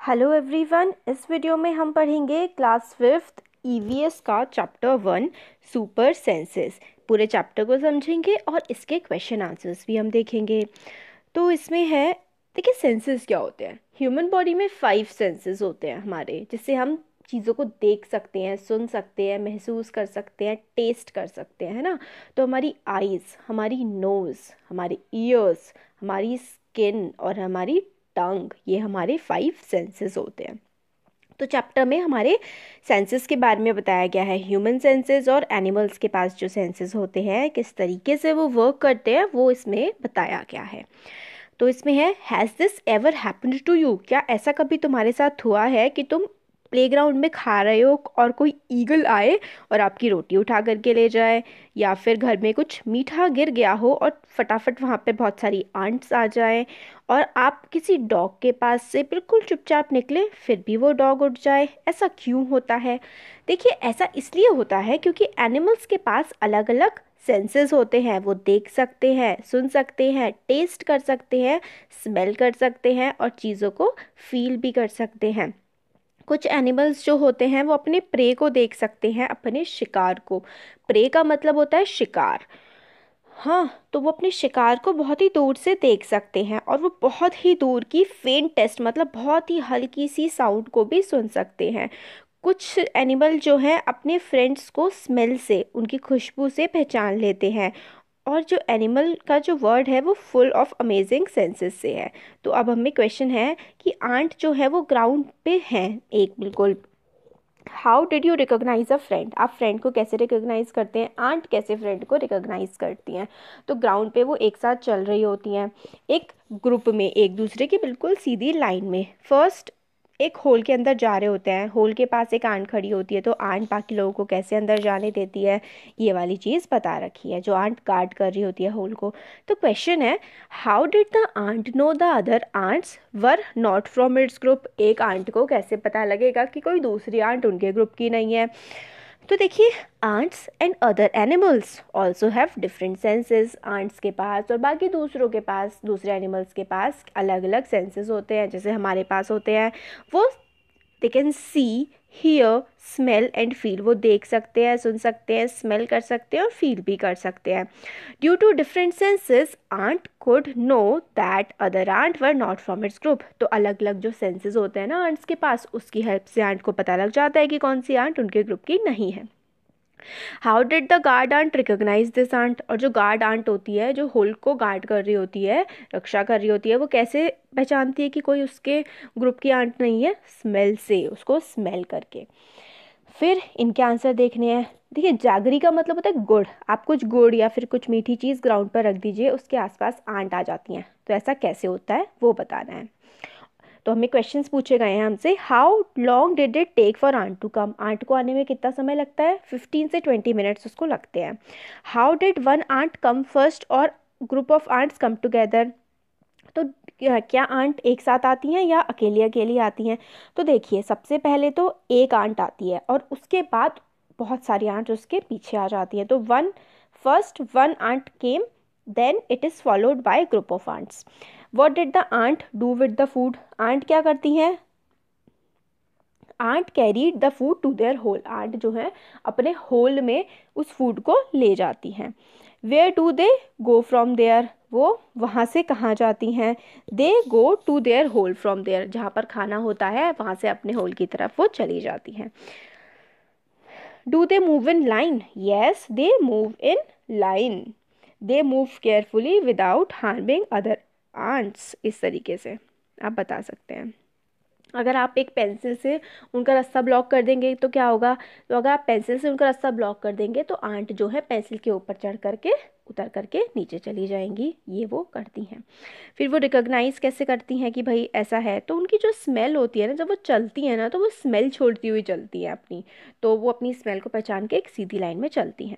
Hello everyone, इस video में हम पढ़ेंगे क्लास 5th ईवीएस का चैप्टर 1 सुपर सेंसेस। पूरे चैप्टर को समझेंगे और इसके क्वेश्चन आंसर्स भी हम देखेंगे। तो इसमें है, देखिए सेंसेस क्या होते हैं। ह्यूमन बॉडी में 5 सेंसेस होते हैं हमारे, जिससे हम चीज़ों को देख सकते हैं, सुन सकते हैं, महसूस कर सकते हैं, टेस्ट कर सकते हैं, है ना। तो हमारी आईज़, हमारी नोज़, हमारे ईयर्स, हमारी स्किन और हमारी टंग, ये हमारे 5 सेंसेस होते हैं। तो चैप्टर में हमारे सेंसेस के बारे में बताया गया है। ह्यूमन सेंसेस और एनिमल्स के पास जो सेंसेस होते हैं, किस तरीके से वो वर्क करते हैं, वो इसमें बताया गया है। तो इसमें है, has this ever happened to you? क्या ऐसा कभी तुम्हारे साथ हुआ है कि तुम प्लेग्राउंड में खा रहे हो और कोई ईगल आए और आपकी रोटी उठा करके ले जाए, या फिर घर में कुछ मीठा गिर गया हो और फटाफट वहाँ पे बहुत सारी आंट्स आ जाए और आप किसी डॉग के पास से बिल्कुल चुपचाप निकले, फिर भी वो डॉग उठ जाए? ऐसा क्यों होता है? देखिए, ऐसा इसलिए होता है क्योंकि एनिमल्स के पास अलग अलग सेंसेस होते हैं। वो देख सकते हैं, सुन सकते हैं, टेस्ट कर सकते हैं, स्मेल कर सकते हैं और चीज़ों को फील भी कर सकते हैं। कुछ एनिमल्स जो होते हैं वो अपने प्रे को देख सकते हैं, अपने शिकार को। प्रे का मतलब होता है शिकार। हाँ, तो वो अपने शिकार को बहुत ही दूर से देख सकते हैं और वो बहुत ही दूर की फेंटेस्ट मतलब बहुत ही हल्की सी साउंड को भी सुन सकते हैं। कुछ एनिमल जो हैं अपने फ्रेंड्स को स्मेल से, उनकी खुशबू से पहचान लेते हैं। और जो एनिमल का जो वर्ड है वो फुल ऑफ अमेजिंग सेंसेस से है। तो अब हमें क्वेश्चन है कि आंट जो है वो ग्राउंड पे हैं एक बिल्कुल। How did you recognise a friend? आप फ्रेंड को कैसे रिकोगनाइज करते हैं? आंट कैसे फ्रेंड को रिकोगनाइज करती हैं? तो ग्राउंड पे वो एक साथ चल रही होती हैं, एक ग्रुप में, एक दूसरे की बिल्कुल सीधी लाइन में। फर्स्ट एक होल के अंदर जा रहे होते हैं, होल के पास एक आंट खड़ी होती है, तो आंट बाकी लोगों को कैसे अंदर जाने देती है, ये वाली चीज़ बता रखी है, जो आंट गार्ड कर रही होती है होल को। तो क्वेश्चन है, how did the ant know the other ants were not from its group? एक आंट को कैसे पता लगेगा कि कोई दूसरी आंट उनके ग्रुप की नहीं है? तो देखिए, ants and other animals also have different senses. Ants के पास और बाकी दूसरों के पास, दूसरे एनिमल्स के पास अलग अलग सेंसेस होते हैं, जैसे हमारे पास होते हैं। वो they can see, here, smell and feel. वो देख सकते हैं, सुन सकते हैं, स्मेल कर सकते हैं और फील भी कर सकते हैं। Due to different senses, ant could know that other ant were not from its group. तो अलग अलग जो सेंसेस होते हैं ना आंट्स के पास, उसकी हेल्प से आंट को पता लग जाता है कि कौन सी आंट उनके ग्रुप की नहीं है। How did the guard ant recognise this ant? और जो गार्ड आंट होती है, जो होल को गार्ड कर रही होती है, रक्षा कर रही होती है, वो कैसे पहचानती है कि कोई उसके ग्रुप की आंट नहीं है? स्मेल से, उसको स्मेल करके। फिर इनके आंसर देखने हैं। देखिए, जागरी का मतलब होता है गुड़। आप कुछ गुड़ या फिर कुछ मीठी चीज़ ग्राउंड पर रख दीजिए, उसके आसपास आंट आ जाती हैं। तो ऐसा कैसे होता है वो बताना है। तो हमें क्वेश्चंस पूछे गए हैं हमसे, how long did it take for ant to come? Ant को आने में कितना समय लगता है? 15 से 20 मिनट्स उसको लगते हैं। How did one ant come first और group of ants come together? तो क्या आंट एक साथ आती हैं या अकेली अकेली आती हैं? तो देखिए, सबसे पहले तो एक आंट आती है और उसके बाद बहुत सारी आंट उसके पीछे आ जाती हैं। तो one ant came, then it is followed by group of ants. What did the ant do with the food? Ant क्या करती हैं? Ant carried the food to their hole. Ant जो है अपने होल में उस फूड को ले जाती हैं। Where do they go from there? वो वहाँ से कहाँ जाती हैं? They go to their hole from there. जहाँ पर खाना होता है वहाँ से अपने होल की तरफ वो चली जाती हैं। Do they move in line? Yes, they move in line. They move carefully without harming other ants. इस तरीके से आप बता सकते हैं। अगर आप एक पेंसिल से उनका रास्ता ब्लॉक कर देंगे तो क्या होगा? तो अगर आप पेंसिल से उनका रास्ता ब्लॉक कर देंगे तो आंट जो है पेंसिल के ऊपर चढ़ करके उतर करके नीचे चली जाएंगी। ये वो करती हैं। फिर वो रिकॉग्नाइज कैसे करती हैं कि भाई ऐसा है? तो उनकी जो स्मेल होती है ना, जब वो चलती है ना, तो वो स्मेल छोड़ती हुई चलती है अपनी। तो वो अपनी स्मेल को पहचान के एक सीधी लाइन में चलती हैं।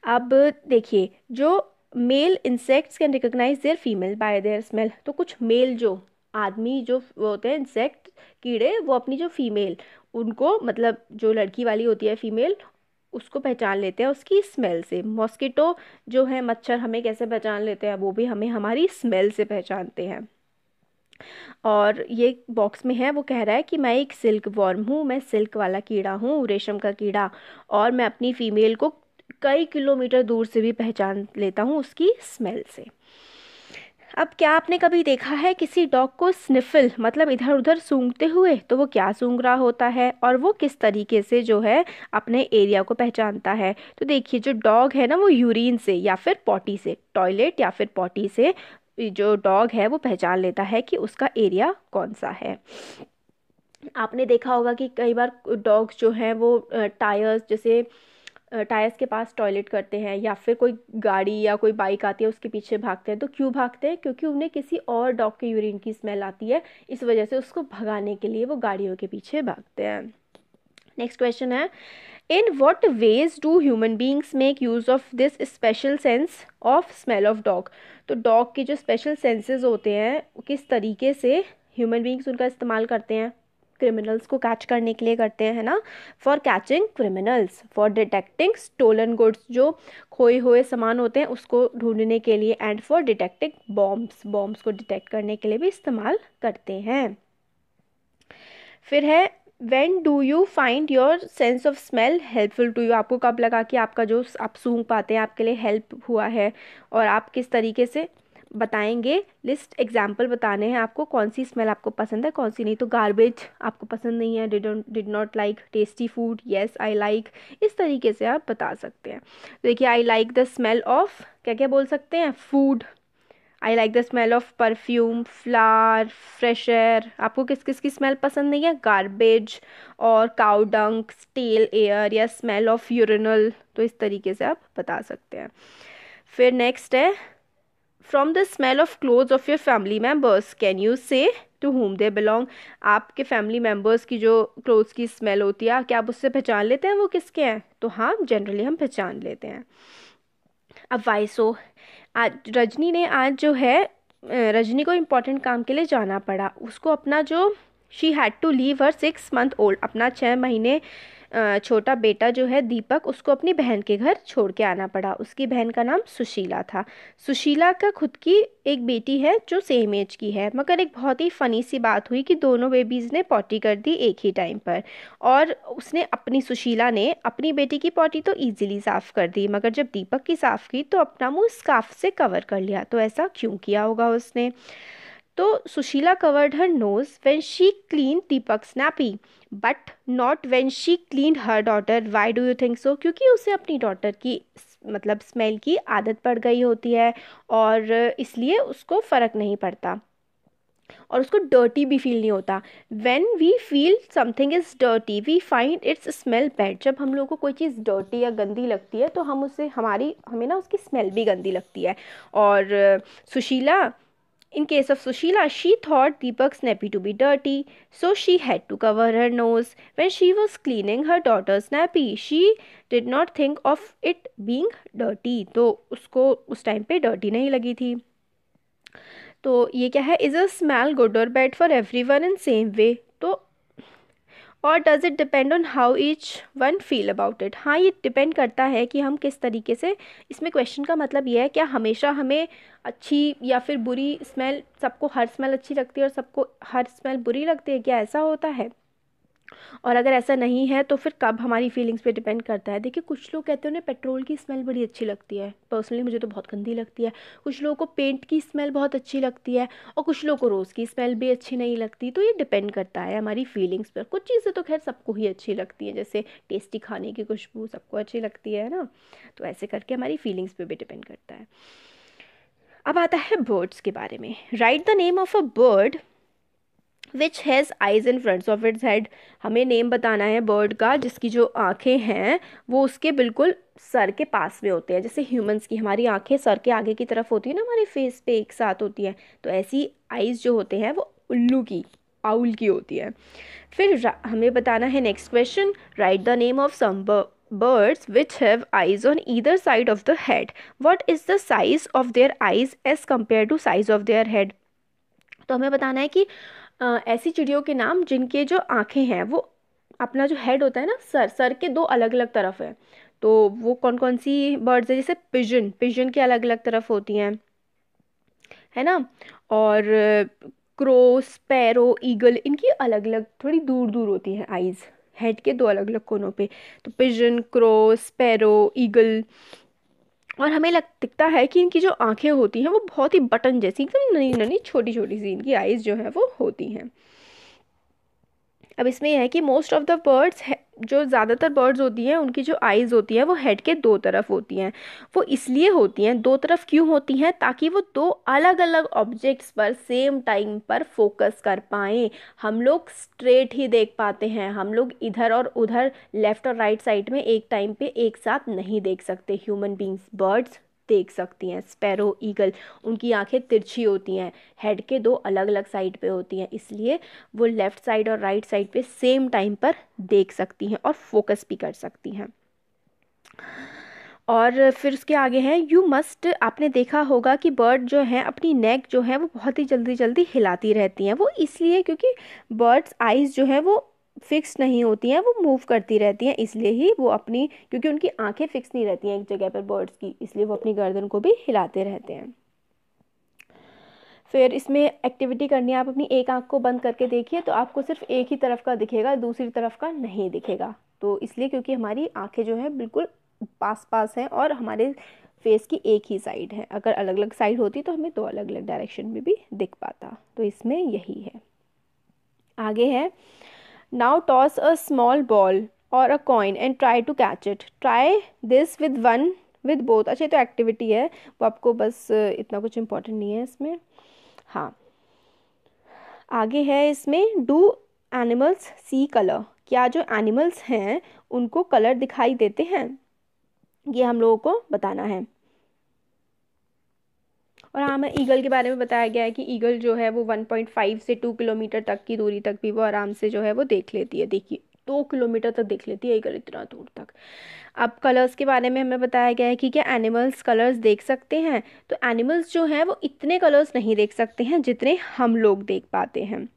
अब देखिए, जो male insects can recognise their female by their smell. तो कुछ मेल जो आदमी जो वो होते हैं इंसेक्ट कीड़े, वो अपनी जो फीमेल, उनको मतलब जो लड़की वाली होती है फीमेल, उसको पहचान लेते हैं उसकी स्मेल से। मॉस्किटो जो है मच्छर, हमें कैसे पहचान लेते हैं? वो भी हमें हमारी स्मेल से पहचानते हैं। और ये बॉक्स में है, वो कह रहा है कि मैं एक सिल्क वॉर्म हूँ, मैं सिल्क वाला कीड़ा हूँ, रेशम का कीड़ा, और मैं अपनी फीमेल को कई किलोमीटर दूर से भी पहचान लेता हूँ उसकी स्मेल से। अब क्या आपने कभी देखा है किसी डॉग को स्निफल मतलब इधर उधर सूंघते हुए? तो वो क्या सूंघ रहा होता है और वो किस तरीके से जो है अपने एरिया को पहचानता है? तो देखिए, जो डॉग है ना, वो यूरिन से या फिर पॉटी से, टॉयलेट या फिर पॉटी से जो डॉग है वो पहचान लेता है कि उसका एरिया कौन सा है। आपने देखा होगा कि कई बार डॉग्स जो हैं वो टायर्स, जैसे टायर्स के पास टॉयलेट करते हैं, या फिर कोई गाड़ी या कोई बाइक आती है उसके पीछे भागते हैं। तो क्यों भागते हैं? क्योंकि उन्हें किसी और डॉग के यूरिन की स्मेल आती है, इस वजह से उसको भगाने के लिए वो गाड़ियों के पीछे भागते हैं। नेक्स्ट क्वेश्चन है, in what veg do human beings make use of this special sense of smell of dog? तो डॉग के जो स्पेशल सेंसेस होते हैं किस तरीके से ह्यूमन बींग्स उनका इस्तेमाल करते हैं? क्रिमिनल्स को कैच करने के लिए करते हैं, है ना। For catching criminals, for detecting stolen goods, जो खोए हुए सामान होते हैं उसको ढूंढने के लिए, and for detecting bombs, bombs को डिटेक्ट करने के लिए भी इस्तेमाल करते हैं। फिर है, when do you find your sense of smell helpful to you? आपको कब लगा कि आपका जो आप सूंघ पाते हैं आपके लिए हेल्प हुआ है, और आप किस तरीके से बताएंगे? लिस्ट एग्जाम्पल बताने हैं आपको, कौन सी स्मेल आपको पसंद है कौन सी नहीं। तो गार्बेज आपको पसंद नहीं है, did not like tasty food, yes I like, इस तरीके से आप बता सकते हैं। तो देखिए, I like the smell of, क्या क्या बोल सकते हैं? Food, I like the smell of perfume, flower, fresh air. आपको किस किस की स्मेल पसंद नहीं है? गार्बेज और काउ डंग, स्टेल एयर, या स्मेल ऑफ यूरिनल। तो इस तरीके से आप बता सकते हैं। फिर नेक्स्ट है, from the smell of clothes of your family members can you से टू whom दे बिलोंग? आपके फैमिली मेम्बर्स की जो क्लोथ्स की स्मेल होती है, क्या आप उससे पहचान लेते हैं वो किसके हैं? तो हाँ, जनरली हम पहचान लेते हैं। अब वाइसो, आज रजनी ने आज जो है रजनी को इम्पोर्टेंट काम के लिए जाना पड़ा। उसको अपना जो she had to leave her 6 month old, अपना 6 महीने छोटा बेटा जो है दीपक, उसको अपनी बहन के घर छोड़ के आना पड़ा। उसकी बहन का नाम सुशीला था। सुशीला का खुद की एक बेटी है जो सेम एज की है, मगर एक बहुत ही फ़नी सी बात हुई कि दोनों बेबीज़ ने पॉटी कर दी एक ही टाइम पर। और उसने अपनी सुशीला ने अपनी बेटी की पॉटी तो इजीली साफ़ कर दी, मगर जब दीपक की साफ़ की तो अपना मुंह स्कार्फ से कवर कर लिया। तो ऐसा क्यों किया होगा उसने? तो Sushila covered her nose when she clean Deepak snappy, but not when she clean her daughter. Why do you think so? क्योंकि उसे अपनी डॉटर की मतलब स्मेल की आदत पड़ गई होती है, और इसलिए उसको फ़र्क नहीं पड़ता और उसको डर्टी भी फील नहीं होता। When we feel something is dirty we find its smell bad. जब हम लोग को कोई चीज़ डर्टी या गंदी लगती है तो हमें ना उसकी स्मेल भी गंदी लगती है। और Sushila, in case of Sushila, she thought Deepak's nappy to be dirty, so she had to cover her nose when she was cleaning her daughter's nappy. She did not think of it being dirty. तो उसको उस time पे dirty नहीं लगी थी। तो ये क्या है? इज़ अ स्मेल गुड और bad for every one in same way? तो और does it depend on how each one feel about it? हाँ, ये डिपेंड करता है कि हम किस तरीके से, इसमें क्वेश्चन का मतलब ये है क्या हमेशा हमें अच्छी या फिर बुरी स्मेल, सबको हर स्मेल अच्छी लगती है और सबको हर स्मेल बुरी लगती है? क्या ऐसा होता है? और अगर ऐसा नहीं है तो फिर कब हमारी फीलिंग्स पे डिपेंड करता है। देखिए, कुछ लोग कहते हैं उन्हें पेट्रोल की स्मेल बड़ी अच्छी लगती है, पर्सनली मुझे तो बहुत गंदी लगती है। कुछ लोगों को पेंट की स्मेल बहुत अच्छी लगती है, और कुछ लोगों को रोज़ की स्मेल भी अच्छी नहीं लगती। तो ये डिपेंड करता है हमारी फीलिंग्स पर। कुछ चीज़ें तो खैर सबको ही अच्छी लगती हैं, जैसे टेस्टी खाने की खुशबू सबको अच्छी लगती है ना। तो ऐसे करके हमारी फीलिंग्स पे भी डिपेंड करता है। अब आता है बर्ड्स के बारे में। Right the name of a bird which has eyes in fronts of its head. हमें नेम बताना है बर्ड का जिसकी जो आँखें हैं वो उसके बिल्कुल सर के पास में होते हैं। जैसे ह्यूमंस की हमारी आँखें सर के आगे की तरफ होती है ना, हमारे फेस पे एक साथ होती हैं, तो ऐसी आइज़ जो होते हैं वो उल्लू की, आउल की होती है। फिर हमें बताना है next question, write the name of some birds which have eyes on either side of the head. What is the size of their eyes as compared to size of their head? तो हमें बताना है कि ऐसी चिड़ियों के नाम जिनके जो आँखें हैं वो, अपना जो हेड होता है ना, सर के दो अलग अलग तरफ है। तो वो कौन कौन सी बर्ड्स है? जैसे पिजन, पिजन की अलग अलग तरफ होती हैं, है ना। और क्रो, स्पैरो, ईगल, इनकी अलग अलग थोड़ी दूर दूर होती हैं आईज, हेड के दो अलग अलग कोनों पे। तो पिजन, क्रो, स्पैरो, ईगल। और हमें दिखता है कि इनकी जो आंखें होती हैं वो बहुत ही बटन जैसी, एकदम ननी ननी छोटी छोटी सी इनकी आईज जो है वो होती हैं। अब इसमें यह है कि मोस्ट ऑफ द बर्ड्स, जो ज़्यादातर बर्ड्स होती हैं उनकी जो आइज़ होती हैं वो हेड के दो तरफ होती हैं। वो इसलिए होती हैं, दो तरफ क्यों होती हैं, ताकि वो दो अलग अलग ऑब्जेक्ट्स पर सेम टाइम पर फोकस कर पाएँ। हम लोग स्ट्रेट ही देख पाते हैं, हम लोग इधर और उधर लेफ़्ट और राइट साइड में एक टाइम पे एक साथ नहीं देख सकते। ह्यूमन बींग्स, बर्ड्स देख सकती हैं। स्पैरो, ईगल, उनकी आंखें तिरछी होती हैं, हेड के दो अलग अलग साइड पे होती हैं, इसलिए वो लेफ़्ट साइड और राइट साइड पे सेम टाइम पर देख सकती हैं और फोकस भी कर सकती हैं। और फिर उसके आगे है यू मस्ट, आपने देखा होगा कि बर्ड जो है अपनी नेक जो है वो बहुत ही जल्दी जल्दी हिलाती रहती हैं। वो इसलिए क्योंकि बर्ड्स आइज़ जो है वो फिक्स नहीं होती हैं, वो मूव करती रहती हैं, इसलिए ही वो अपनी, क्योंकि उनकी आंखें फिक्स नहीं रहती हैं एक जगह पर बर्ड्स की, इसलिए वो अपनी गर्दन को भी हिलाते रहते हैं। फिर इसमें एक्टिविटी करनी है, आप अपनी एक आंख को बंद करके देखिए तो आपको सिर्फ एक ही तरफ का दिखेगा, दूसरी तरफ का नहीं दिखेगा। तो इसलिए क्योंकि हमारी आंखें जो है बिल्कुल पास पास हैं और हमारे फेस की एक ही साइड है। अगर अलग अलग साइड होती तो हमें दो अलग अलग डायरेक्शन में भी दिख पाता। तो इसमें यही है। आगे है now toss a small ball और a coin and try to catch it, try this with one with both. अच्छा, तो एक्टिविटी है, वो आपको बस इतना कुछ इम्पोर्टेंट नहीं है इसमें। हाँ, आगे है इसमें डू एनिमल्स सी कलर, क्या जो एनिमल्स हैं उनको कलर दिखाई देते हैं, ये हम लोगों को बताना है। और हाँ, हमें ईगल के बारे में बताया गया है कि ईगल जो है वो 1.5 से 2 किलोमीटर तक की दूरी तक भी वो आराम से जो है वो देख लेती है। देखिए 2 किलोमीटर तक देख लेती है ईगल, इतना दूर तक। अब कलर्स के बारे में हमें बताया गया है कि क्या एनिमल्स कलर्स देख सकते हैं, तो एनिमल्स जो हैं वो इतने कलर्स नहीं देख सकते हैं जितने हम लोग देख पाते हैं,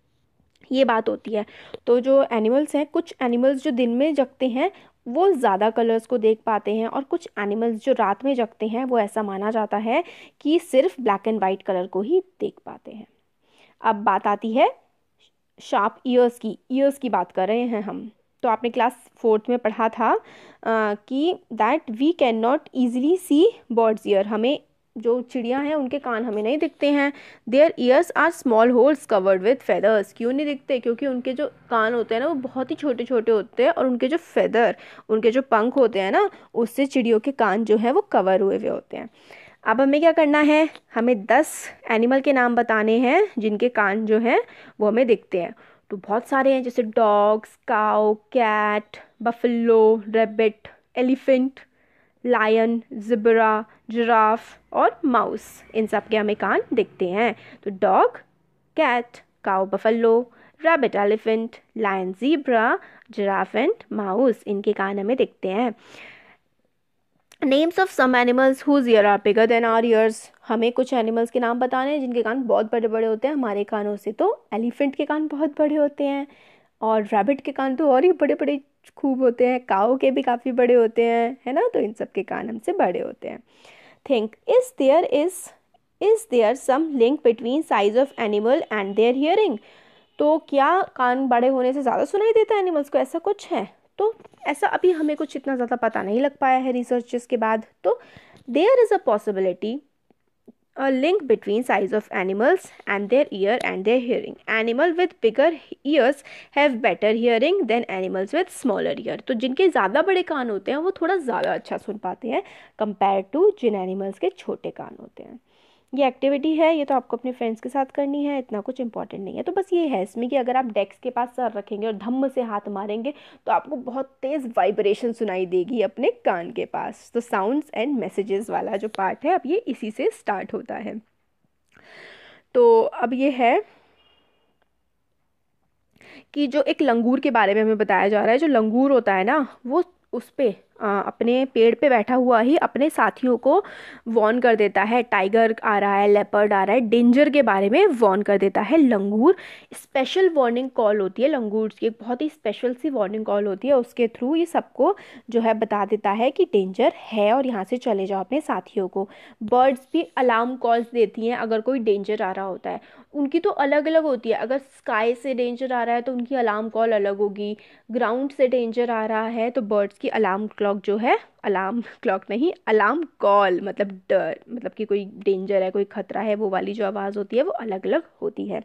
ये बात होती है। तो जो एनिमल्स हैं, कुछ एनिमल्स जो दिन में जगते हैं वो ज़्यादा कलर्स को देख पाते हैं, और कुछ एनिमल्स जो रात में जगते हैं वो ऐसा माना जाता है कि सिर्फ ब्लैक एंड वाइट कलर को ही देख पाते हैं। अब बात आती है शार्प ईयर्स की, ईयर्स की बात कर रहे हैं हम। तो आपने क्लास 4th में पढ़ा था कि that we can not easily see birds ear, हमें जो चिड़िया हैं उनके कान हमें नहीं दिखते हैं। Their ears are small holes covered with feathers, क्यों नहीं दिखते, क्योंकि उनके जो कान होते हैं ना वो बहुत ही छोटे छोटे होते हैं, और उनके जो फेदर, उनके जो पंख होते हैं ना, उससे चिड़ियों के कान जो है वो कवर हुए हुए होते हैं। अब हमें क्या करना है, हमें 10 एनिमल के नाम बताने हैं जिनके कान जो हैं वो हमें दिखते हैं। तो बहुत सारे हैं, जैसे dogs, cow, cat, buffalo, rabbit, elephant, lion, zebra, giraffe और माउस, इन सब के हमें कान दिखते हैं। तो dog, cat, cow, buffalo, rabbit, elephant, lion, zebra, giraffe and mouse, इनके कान हमें दिखते हैं। Names of some animals whose ear are bigger than our ears, हमें कुछ एनिमल्स के नाम बताने हैं जिनके कान बहुत बड़े बड़े होते हैं हमारे कानों से। तो एलिफेंट के कान बहुत बड़े होते हैं, और रैबिट के कान तो और ही बड़े बड़े खूब होते हैं, काऊ के भी काफ़ी बड़े होते हैं, है ना, तो इन सब के कान हमसे बड़े होते हैं। Think is there some link between size of animal and their hearing, तो क्या कान बड़े होने से ज़्यादा सुनाई देता है एनिमल्स को, ऐसा कुछ है? तो ऐसा अभी हमें कुछ इतना ज़्यादा पता नहीं लग पाया है रिसर्चेस के बाद। तो there is a possibility a link between size of animals and their ear and their hearing. Animal with bigger ears have better hearing than animals with smaller ear. तो जिनके ज़्यादा बड़े कान होते हैं वो थोड़ा ज़्यादा अच्छा सुन पाते हैं कंपेयर टू जिन एनिमल्स के छोटे कान होते हैं। ये एक्टिविटी है, ये तो आपको अपने फ्रेंड्स के साथ करनी है, इतना कुछ इंपॉर्टेंट नहीं है। तो बस ये है इसमें कि अगर आप डेस्क के पास सर रखेंगे और धम्म से हाथ मारेंगे तो आपको बहुत तेज़ वाइब्रेशन सुनाई देगी अपने कान के पास। तो साउंड्स एंड मैसेजेस वाला जो पार्ट है अब ये इसी से स्टार्ट होता है। तो अब ये है कि जो एक लंगूर के बारे में हमें बताया जा रहा है। जो लंगूर होता है ना वो उस पे अपने पेड़ पे बैठा हुआ ही अपने साथियों को वॉर्न कर देता है। टाइगर आ रहा है, लेपर्ड आ रहा है, डेंजर के बारे में वॉर्न कर देता है। लंगूर स्पेशल वार्निंग कॉल होती है, लंगूर की एक बहुत ही स्पेशल सी वार्निंग कॉल होती है, उसके थ्रू ये सबको जो है बता देता है कि डेंजर है और यहाँ से चले जाओ अपने साथियों को। बर्ड्स भी अलार्म कॉल्स देती हैं अगर कोई डेंजर आ रहा होता है। उनकी तो अलग अलग होती है, अगर स्काई से डेंजर आ रहा है तो उनकी अलार्म कॉल अलग होगी, ग्राउंड से डेंजर आ रहा है तो बर्ड्स की अलार्म क्लॉक जो है, अलार्म क्लॉक नहीं, अलार्म कॉल मतलब डर, मतलब कि कोई डेंजर है, कोई खतरा है, वो वाली जो आवाज़ होती है वो अलग अलग होती है।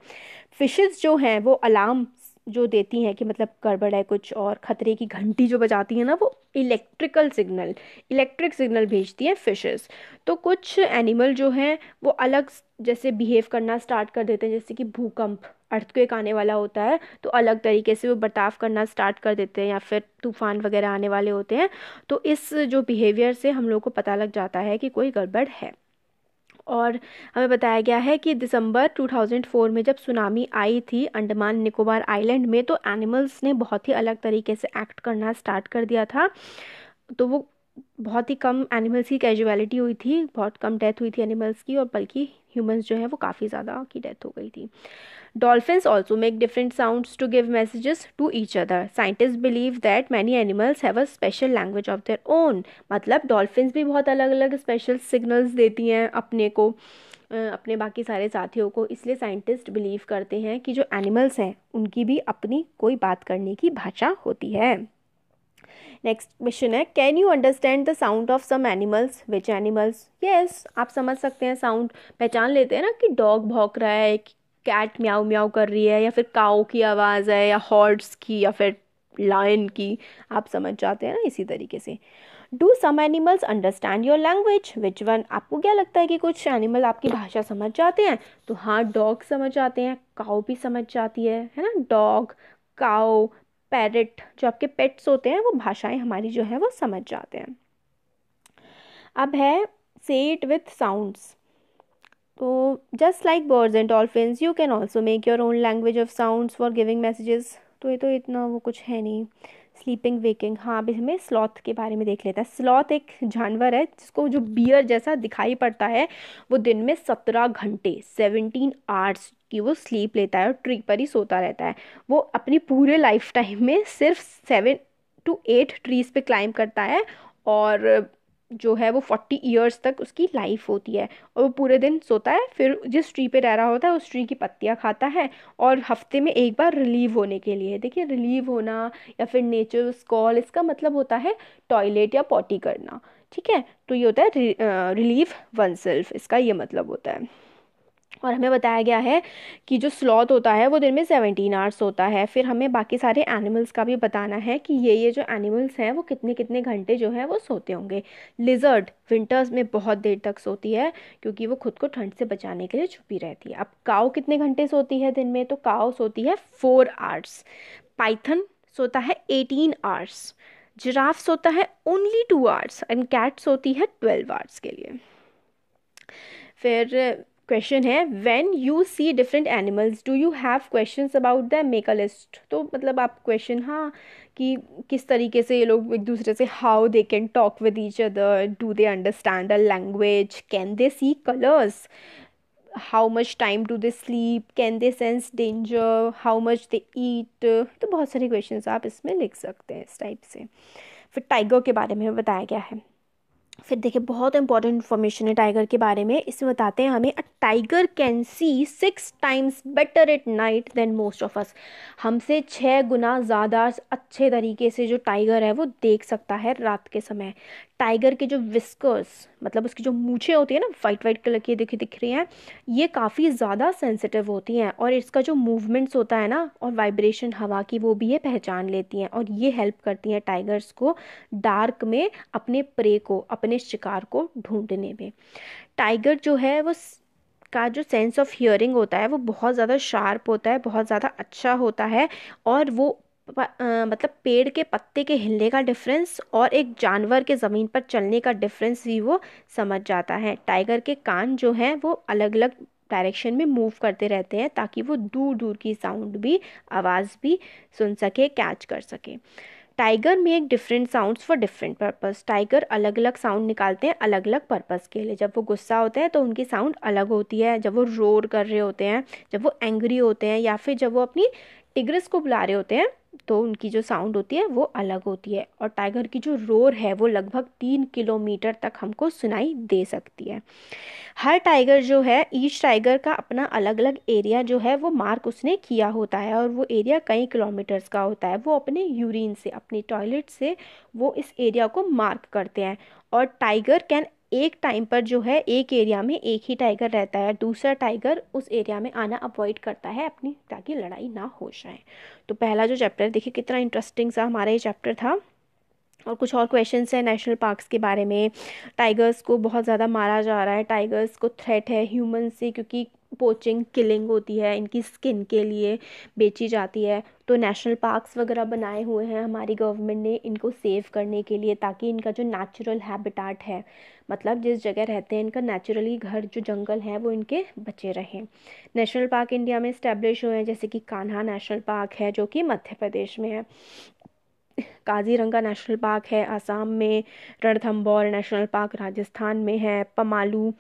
फिशेस जो हैं वो अलार्म जो देती हैं कि मतलब गड़बड़ है कुछ, और खतरे की घंटी जो बजाती है ना, वो इलेक्ट्रिक सिग्नल भेजती हैं फिशेस। तो कुछ एनिमल जो हैं वो अलग जैसे बिहेव करना स्टार्ट कर देते हैं, जैसे कि भूकंप, अर्थक्वेक आने वाला होता है तो अलग तरीके से वो बर्ताव करना स्टार्ट कर देते हैं, या फिर तूफान वगैरह आने वाले होते हैं तो इस जो बिहेवियर से हम लोग को पता लग जाता है कि कोई गड़बड़ है। और हमें बताया गया है कि दिसंबर 2004 में जब सुनामी आई थी अंडमान निकोबार आइलैंड में, तो एनिमल्स ने बहुत ही अलग तरीके से एक्ट करना स्टार्ट कर दिया था। तो वो बहुत ही कम एनिमल्स की कैजुअलिटी हुई थी, बहुत कम डेथ हुई थी एनिमल्स की, और बल्कि ह्यूमंस जो है वो काफ़ी ज़्यादा की डेथ हो गई थी। Dolphins also make different sounds to give messages to each other. Scientists believe that many animals have a special language of their own. मतलब डॉल्फिन्स भी बहुत अलग अलग स्पेशल सिग्नल्स देती हैं अपने को, अपने बाकी सारे साथियों को। इसलिए साइंटिस्ट बिलीव करते हैं कि जो एनिमल्स हैं उनकी भी अपनी कोई बात करने की भाषा होती है। नेक्स्ट क्वेश्चन है, can you understand the sound of some animals? Which animals? Yes, आप समझ सकते हैं, साउंड पहचान लेते हैं ना कि डॉग भौंक रहा है, कैट म्याऊ म्याऊ कर रही है, या फिर काऊ की आवाज़ है, या हॉर्स की, या फिर लायन की, आप समझ जाते हैं ना इसी तरीके से। Do some animals understand your language? Which one? आपको क्या लगता है कि कुछ एनिमल आपकी भाषा समझ जाते हैं? तो हाँ, डॉग समझ जाते हैं, काऊ भी समझ जाती है ना। डॉग, काऊ, पैरट जो आपके पेट्स होते हैं वो भाषाएं हमारी जो है वो समझ जाते हैं। अब है से इट विथ साउंड्स। तो just like birds and dolphins you can also make your own language of sounds for giving messages. तो ये तो इतना वो कुछ है नहीं। स्लीपिंग वेकिंग, हाँ अभी हमें स्लॉथ के बारे में देख लेता है। स्लॉथ एक जानवर है जिसको जो बियर जैसा दिखाई पड़ता है, वो दिन में 17 घंटे 17 आवर्स की वो स्लीप लेता है और ट्री पर ही सोता रहता है। वो अपनी पूरे लाइफ टाइम में सिर्फ 7 to 8 ट्रीज पे क्लाइंब करता है, और जो है वो 40 ईयर्स तक उसकी लाइफ होती है। और वो पूरे दिन सोता है, फिर जिस ट्री पे रह रहा होता है उस ट्री की पत्तियां खाता है, और हफ्ते में एक बार रिलीव होने के लिए, देखिए रिलीव होना या फिर नेचर्स कॉल, इसका मतलब होता है टॉयलेट या पॉटी करना, ठीक है। तो ये होता है रिलीव वन सेल्फ, इसका ये मतलब होता है। और हमें बताया गया है कि जो स्लॉथ होता है वो दिन में 17 आवर्स सोता है। फिर हमें बाकी सारे एनिमल्स का भी बताना है कि ये जो एनिमल्स हैं वो कितने कितने घंटे जो है वो सोते होंगे। लिजर्ड विंटर्स में बहुत देर तक सोती है क्योंकि वो खुद को ठंड से बचाने के लिए छुपी रहती है। अब काऊ कितने घंटे सोती है दिन में? तो काऊ सोती है 4 आवर्स। पाइथन सोता है 18 आवर्स। जिराफ सोता है ओनली 2 आवर्स एंड कैट सोती है 12 आवर्स के लिए। फिर क्वेश्चन है, when you see different animals do you have questions about them, make a list. तो मतलब आप क्वेश्चन, हाँ कि किस तरीके से ये लोग एक दूसरे से, how they can talk with each other, do they understand a language, can they see colours, how much time do they sleep, can they sense danger, how much they eat. तो बहुत सारे क्वेश्चंस आप इसमें लिख सकते हैं इस type से। फिर टाइगर के बारे में बताया गया है। फिर देखिए बहुत इंपॉर्टेंट इन्फॉर्मेशन है टाइगर के बारे में। इसमें बताते हैं हमें, a tiger can see 6 times better at night than most of us. हमसे 6 गुना ज़्यादा अच्छे तरीके से जो टाइगर है वो देख सकता है रात के समय। टाइगर के जो विस्कर्स, मतलब उसकी जो मूछें होती है ना, वाइट वाइट कलर की दिख रही हैं, ये काफ़ी ज़्यादा सेंसिटिव होती हैं, और इसका जो मूवमेंट्स होता है ना, और वाइब्रेशन हवा की, वो भी ये पहचान लेती हैं, और ये हेल्प करती हैं टाइगर्स को डार्क में अपने प्रे को, अपने शिकार को ढूंढने में। टाइगर जो है वो का जो सेंस ऑफ हियरिंग होता है वो बहुत ज़्यादा शार्प होता है, बहुत ज़्यादा अच्छा होता है, और वो मतलब पेड़ के पत्ते के हिलने का डिफरेंस और एक जानवर के ज़मीन पर चलने का डिफरेंस भी वो समझ जाता है। टाइगर के कान जो हैं वो अलग अलग डायरेक्शन में मूव करते रहते हैं ताकि वो दूर दूर की साउंड भी, आवाज़ भी सुन सके, कैच कर सके। Tiger make different sounds for different purpose. Tiger अलग अलग साउंड निकालते हैं अलग अलग पर्पस के लिए। जब वो गुस्सा होते हैं तो उनकी साउंड अलग होती है, जब वो रोर कर रहे होते हैं, जब वो एंग्री होते हैं, या फिर जब वो अपनी टिग्रिस को बुला रहे होते हैं तो उनकी जो साउंड होती है वो अलग होती है। और टाइगर की जो रोर है वो लगभग 3 किलोमीटर तक हमको सुनाई दे सकती है। हर टाइगर जो है, ईच टाइगर का अपना अलग अलग एरिया जो है वो मार्क उसने किया होता है, और वो एरिया कई किलोमीटर्स का होता है। वो अपने यूरिन से, अपने टॉयलेट से वो इस एरिया को मार्क करते हैं। और टाइगर कैन एक टाइम पर जो है एक एरिया में एक ही टाइगर रहता है, दूसरा टाइगर उस एरिया में आना अवॉइड करता है अपनी, ताकि लड़ाई ना हो जाए। तो पहला जो चैप्टर देखिए कितना इंटरेस्टिंग सा हमारा ये चैप्टर था। और कुछ और क्वेश्चंस हैं नेशनल पार्क्स के बारे में। टाइगर्स को बहुत ज़्यादा मारा जा रहा है, टाइगर्स को थ्रेट है ह्यूमन से, क्योंकि पोचिंग किलिंग होती है, इनकी स्किन के लिए बेची जाती है। तो नेशनल पार्क्स वगैरह बनाए हुए हैं हमारी गवर्नमेंट ने इनको सेव करने के लिए, ताकि इनका जो नेचुरल हैबिटाट है, मतलब जिस जगह रहते हैं इनका नेचुरली घर जो जंगल है वो इनके बचे रहें। नेशनल पार्क इंडिया में इस्टेब्लिश हुए हैं, जैसे कि कान्हा नेशनल पार्क है जो कि मध्य प्रदेश में है, काजीरंगा नेशनल पार्क है आसाम में, रणथंभौर नेशनल पार्क राजस्थान में है, पमालू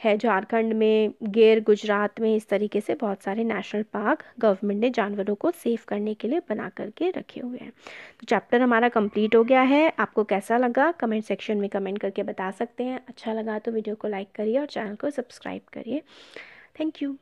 है झारखंड में, गिर गुजरात में। इस तरीके से बहुत सारे नेशनल पार्क गवर्नमेंट ने जानवरों को सेव करने के लिए बना करके रखे हुए हैं। तो चैप्टर हमारा कंप्लीट हो गया है। आपको कैसा लगा कमेंट सेक्शन में कमेंट करके बता सकते हैं। अच्छा लगा तो वीडियो को लाइक करिए और चैनल को सब्सक्राइब करिए। Thank you.